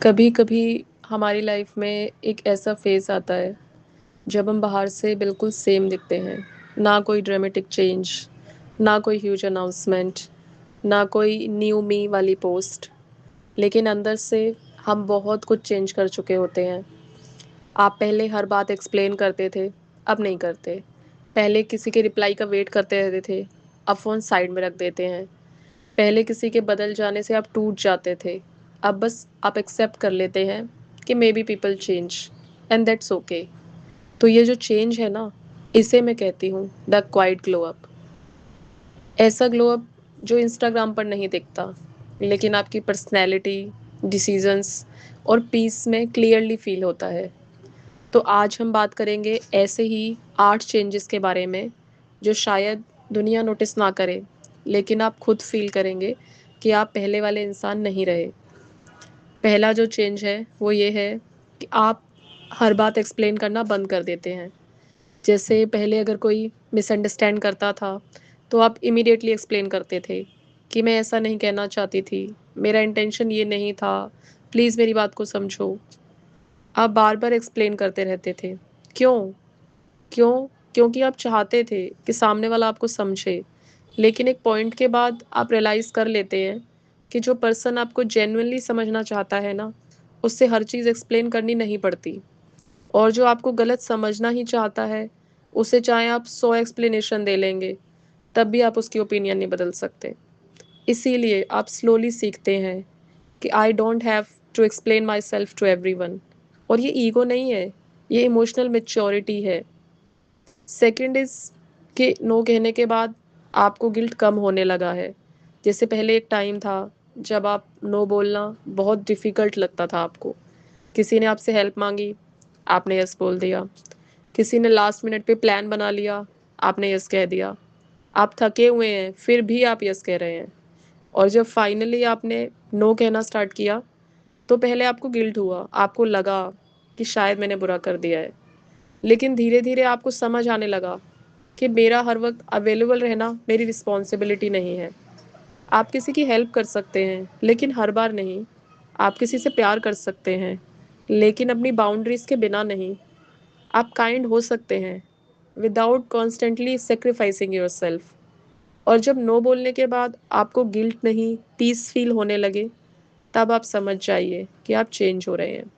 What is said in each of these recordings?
कभी कभी हमारी लाइफ में एक ऐसा फेज आता है जब हम बाहर से बिल्कुल सेम दिखते हैं। ना कोई ड्रामेटिक चेंज, ना कोई ह्यूज अनाउंसमेंट, ना कोई न्यू मी वाली पोस्ट, लेकिन अंदर से हम बहुत कुछ चेंज कर चुके होते हैं। आप पहले हर बात एक्सप्लेन करते थे, अब नहीं करते। पहले किसी के रिप्लाई का वेट करते रहते थे, अब फ़ोन साइड में रख देते हैं। पहले किसी के बदल जाने से आप टूट जाते थे, अब बस आप एक्सेप्ट कर लेते हैं कि may be people change and that's okay. तो ये जो चेंज है ना, इसे मैं कहती हूँ द क्वाइट ग्लो अप। ऐसा ग्लो अप जो इंस्टाग्राम पर नहीं दिखता, लेकिन आपकी पर्सनैलिटी, डिसीजंस और पीस में क्लियरली फील होता है। तो आज हम बात करेंगे ऐसे ही 8 चेंजेस के बारे में जो शायद दुनिया नोटिस ना करे, लेकिन आप खुद फील करेंगे कि आप पहले वाले इंसान नहीं रहे। पहला जो चेंज है वो ये है कि आप हर बात एक्सप्लेन करना बंद कर देते हैं। जैसे पहले अगर कोई मिसअंडरस्टैंड करता था, तो आप इमीडिएटली एक्सप्लेन करते थे कि मैं ऐसा नहीं कहना चाहती थी, मेरा इंटेंशन ये नहीं था, प्लीज़ मेरी बात को समझो। आप बार-बार एक्सप्लेन करते रहते थे। क्यों? क्यों? क्योंकि आप चाहते थे कि सामने वाला आपको समझे। लेकिन एक पॉइंट के बाद आप रियलाइज़ कर लेते हैं कि जो पर्सन आपको जेन्युइनली समझना चाहता है ना, उससे हर चीज़ एक्सप्लेन करनी नहीं पड़ती। और जो आपको गलत समझना ही चाहता है, उसे चाहे आप 100 एक्सप्लेनेशन दे लेंगे, तब भी आप उसकी ओपिनियन नहीं बदल सकते। इसीलिए आप स्लोली सीखते हैं कि I don't have to explain myself to everyone. और ये ईगो नहीं है, ये इमोशनल मैच्योरिटी है। सेकंड इज़ कि नो कहने के बाद आपको गिल्ट कम होने लगा है। जैसे पहले एक टाइम था जब आप नो बोलना बहुत डिफ़िकल्ट लगता था आपको। किसी ने आपसे हेल्प माँगी, आपने यस बोल दिया। किसी ने लास्ट मिनट पे प्लान बना लिया, आपने यस कह दिया। आप थके हुए हैं, फिर भी आप यस कह रहे हैं। और जब फाइनली आपने नो कहना स्टार्ट किया, तो पहले आपको गिल्ट हुआ, आपको लगा कि शायद मैंने बुरा कर दिया है। लेकिन धीरे-धीरे आपको समझ आने लगा कि मेरा हर वक़्त अवेलेबल रहना मेरी रिस्पॉन्सिबिलिटी नहीं है। आप किसी की हेल्प कर सकते हैं, लेकिन हर बार नहीं। आप किसी से प्यार कर सकते हैं, लेकिन अपनी बाउंड्रीज़ के बिना नहीं। आप काइंड हो सकते हैं, विदाउट कॉन्स्टेंटली सैक्रिफाइसिंग योरसेल्फ। और जब नो बोलने के बाद आपको गिल्ट नहीं, पीस फ़ील होने लगे, तब आप समझ जाइए कि आप चेंज हो रहे हैं।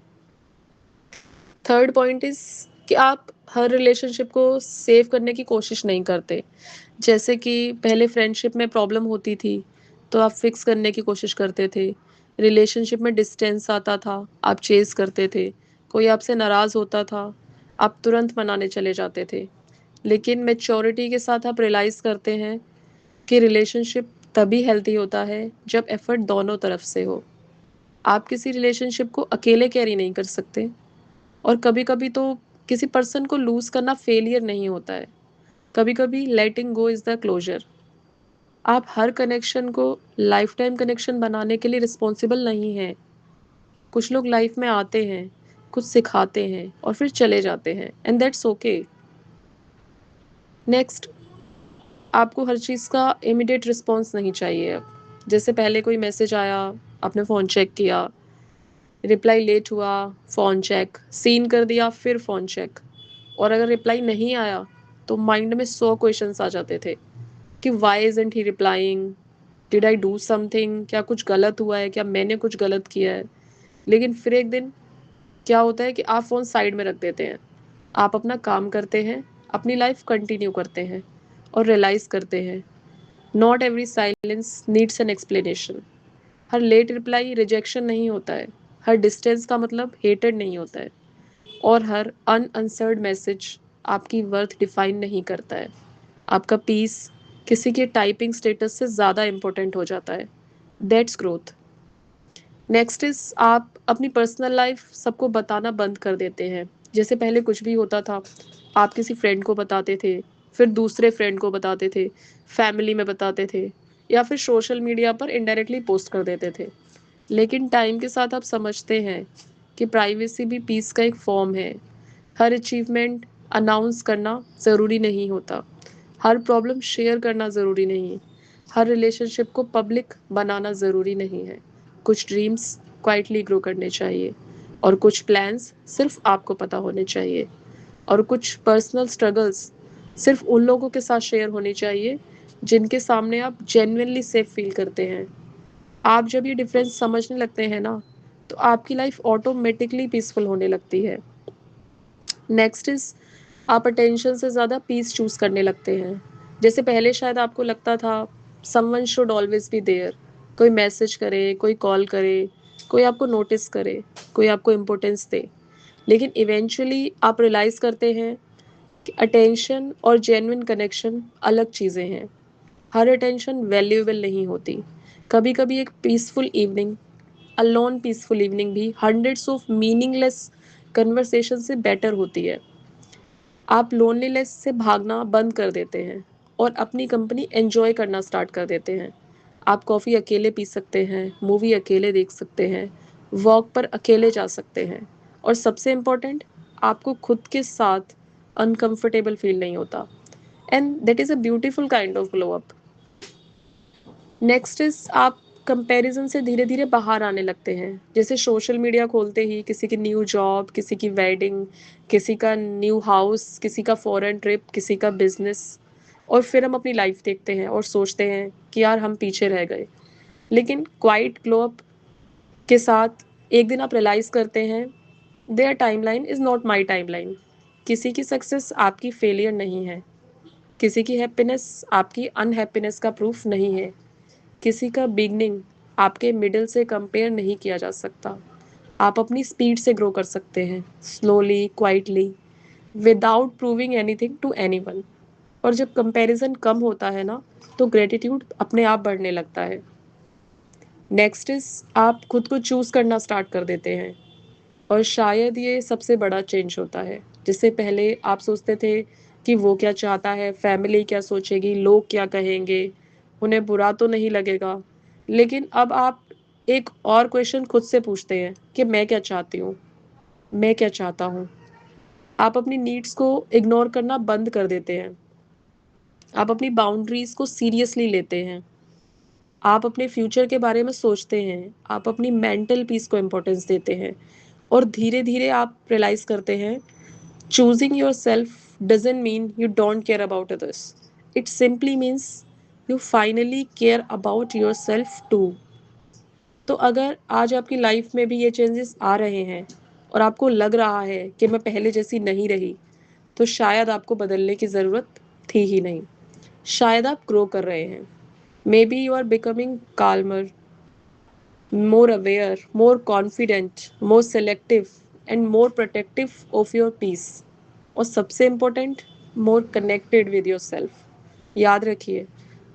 थर्ड पॉइंट इज़ कि आप हर रिलेशनशिप को सेव करने की कोशिश नहीं करते। जैसे कि पहले फ्रेंडशिप में प्रॉब्लम होती थी, तो आप फिक्स करने की कोशिश करते थे। रिलेशनशिप में डिस्टेंस आता था, आप चेज़ करते थे। कोई आपसे नाराज़ होता था, आप तुरंत मनाने चले जाते थे। लेकिन मैच्योरिटी के साथ आप रियलाइज़ करते हैं कि रिलेशनशिप तभी हेल्दी होता है जब एफ़र्ट दोनों तरफ से हो। आप किसी रिलेशनशिप को अकेले कैरी नहीं कर सकते। और कभी-कभी तो किसी पर्सन को लूज़ करना फेलियर नहीं होता है। कभी-कभी लेटिंग गो इज़ द क्लोज़र। आप हर कनेक्शन को लाइफ़ टाइम कनेक्शन बनाने के लिए रिस्पॉन्सिबल नहीं हैं। कुछ लोग लाइफ़ में आते हैं, कुछ सिखाते हैं और फिर चले जाते हैं एंड दैट्स ओके। नेक्स्ट, आपको हर चीज़ का इमीडिएट रिस्पॉन्स नहीं चाहिए अब। जैसे पहले कोई मैसेज आया, आपने फ़ोन चेक किया, रिप्लाई लेट हुआ, फ़ोन चेक, सीन कर दिया, फिर फ़ोन चेक। और अगर रिप्लाई नहीं आया, तो माइंड में 100 क्वेश्चंस आ जाते थे कि why isn't he replying? Did I do something? क्या कुछ गलत हुआ है? क्या मैंने कुछ गलत किया है? लेकिन फिर एक दिन क्या होता है कि आप फ़ोन साइड में रख देते हैं। आप अपना काम करते हैं, अपनी लाइफ़ कंटिन्यू करते हैं और रियलाइज़ करते हैं, not every silence needs an explanation. हर लेट रिप्लाई रिजेक्शन नहीं होता है, हर डिस्टेंस का मतलब हेटेड नहीं होता है, और हर अनअंसर्ड मैसेज आपकी वर्थ डिफाइन नहीं करता है। आपका पीस किसी के टाइपिंग स्टेटस से ज़्यादा इम्पोर्टेंट हो जाता है। That's growth. नेक्स्ट इज़ आप अपनी पर्सनल लाइफ सबको बताना बंद कर देते हैं। जैसे पहले कुछ भी होता था, आप किसी फ्रेंड को बताते थे, फिर दूसरे फ्रेंड को बताते थे, फैमिली में बताते थे, या फिर सोशल मीडिया पर इनडायरेक्टली पोस्ट कर देते थे। लेकिन टाइम के साथ आप समझते हैं कि प्राइवेसी भी पीस का एक फॉर्म है। हर अचीवमेंट अनाउंस करना ज़रूरी नहीं होता। हर प्रॉब्लम शेयर करना ज़रूरी नहीं। हर रिलेशनशिप को पब्लिक बनाना ज़रूरी नहीं है। कुछ ड्रीम्स क्वाइटली ग्रो करने चाहिए, और कुछ प्लान्स सिर्फ आपको पता होने चाहिए, और कुछ पर्सनल स्ट्रगल्स सिर्फ उन लोगों के साथ शेयर होनी चाहिए जिनके सामने आप जेन्युइनली सेफ फील करते हैं। आप जब ये डिफरेंस समझने लगते हैं ना, तो आपकी लाइफ ऑटोमेटिकली पीसफुल होने लगती है। नेक्स्ट इज, आप अटेंशन से ज़्यादा पीस चूज़ करने लगते हैं। जैसे पहले शायद आपको लगता था someone should always be there, कोई मैसेज करे, कोई कॉल करे, कोई आपको नोटिस करे, कोई आपको इम्पोर्टेंस दे। लेकिन इवेंचुअली आप रियलाइज़ करते हैं कि अटेंशन और जेन्युइन कनेक्शन अलग चीज़ें हैं। हर अटेंशन वैल्यूएबल नहीं होती। कभी कभी एक पीसफुल इवनिंग, अ लॉन पीसफुल इवनिंग भी हंड्रेड्स ऑफ मीनिंगलेस कन्वर्सेशन से बेटर होती है। आप लोनलीनेस से भागना बंद कर देते हैं और अपनी कंपनी एंजॉय करना स्टार्ट कर देते हैं। आप कॉफ़ी अकेले पी सकते हैं, मूवी अकेले देख सकते हैं, वॉक पर अकेले जा सकते हैं, और सबसे इम्पोर्टेंट, आपको खुद के साथ अनकंफर्टेबल फील नहीं होता। And that is a beautiful kind of glow up. Next is, आप कंपैरिजन से धीरे धीरे बाहर आने लगते हैं। जैसे सोशल मीडिया खोलते ही किसी की न्यू जॉब, किसी की वेडिंग, किसी का न्यू हाउस, किसी का फॉरेन ट्रिप, किसी का बिजनेस, और फिर हम अपनी लाइफ देखते हैं और सोचते हैं कि यार हम पीछे रह गए। लेकिन क्वाइट ग्लो अप के साथ एक दिन आप रियलाइज करते हैं their timeline is not my timeline. किसी की सक्सेस आपकी फेलियर नहीं है, किसी की हैप्पीनेस आपकी अनहैप्पीनेस का प्रूफ नहीं है, किसी का बिगनिंग आपके मिडिल से कंपेयर नहीं किया जा सकता। आप अपनी स्पीड से ग्रो कर सकते हैं, slowly, quietly, without proving anything to anyone. और जब कंपैरिजन कम होता है ना, तो ग्रेटिट्यूड अपने आप बढ़ने लगता है। नेक्स्ट इज, आप खुद को चूज़ करना स्टार्ट कर देते हैं, और शायद ये सबसे बड़ा चेंज होता है। जिससे पहले आप सोचते थे कि वो क्या चाहता है, फैमिली क्या सोचेगी, लोग क्या कहेंगे, उन्हें बुरा तो नहीं लगेगा। लेकिन अब आप एक और क्वेश्चन खुद से पूछते हैं कि मैं क्या चाहती हूँ, मैं क्या चाहता हूँ। आप अपनी नीड्स को इग्नोर करना बंद कर देते हैं। आप अपनी बाउंड्रीज को सीरियसली लेते हैं। आप अपने फ्यूचर के बारे में सोचते हैं। आप अपनी मेंटल पीस को इम्पोर्टेंस देते हैं। और धीरे धीरे आप रियलाइज करते हैं choosing yourself doesn't mean you don't care about others. It simply means you finally care about yourself too. तो अगर आज आपकी लाइफ में भी ये चेंजेस आ रहे हैं और आपको लग रहा है कि मैं पहले जैसी नहीं रही, तो शायद आपको बदलने की ज़रूरत थी ही नहीं। शायद आप ग्रो कर रहे हैं। Maybe you are becoming calmer, more aware, more confident, more selective, and more protective of your peace. और सबसे important, more connected with your self. याद रखिए,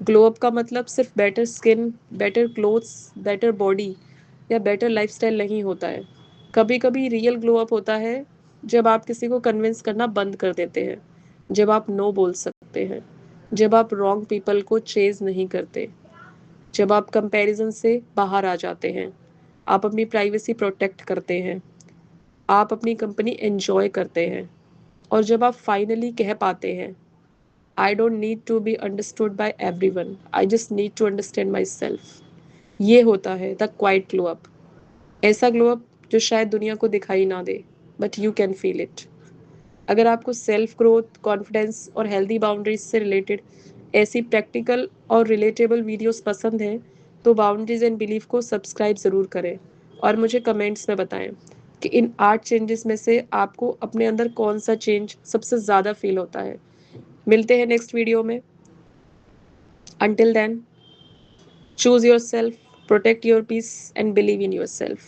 ग्लो अप का मतलब सिर्फ better skin, better clothes, better body या better lifestyle नहीं होता है। कभी कभी रियल ग्लो अप होता है जब आप किसी को कन्विंस करना बंद कर देते हैं, जब आप नो बोल सकते हैं, जब आप रॉन्ग पीपल को चेज नहीं करते, जब आप कंपैरिजन से बाहर आ जाते हैं, आप अपनी प्राइवेसी प्रोटेक्ट करते हैं, आप अपनी कंपनी एंजॉय करते हैं, और जब आप फाइनली कह पाते हैं I don't need to be understood by everyone, I just need to understand myself. ये होता है द क्वाइट ग्लो अप। ऐसा ग्लो अप जो शायद दुनिया को दिखाई ना दे, but you can feel it. अगर आपको सेल्फ ग्रोथ, कॉन्फिडेंस और हेल्दी बाउंड्रीज से रिलेटेड ऐसी प्रैक्टिकल और रिलेटेबल वीडियोस पसंद हैं, तो बाउंड्रीज एंड बिलीफ को सब्सक्राइब ज़रूर करें, और मुझे कमेंट्स में बताएं कि इन 8 चेंजेस में से आपको अपने अंदर कौन सा चेंज सबसे ज़्यादा फील होता है। मिलते हैं नेक्स्ट वीडियो में। Until then, choose yourself, protect your peace and believe in your self.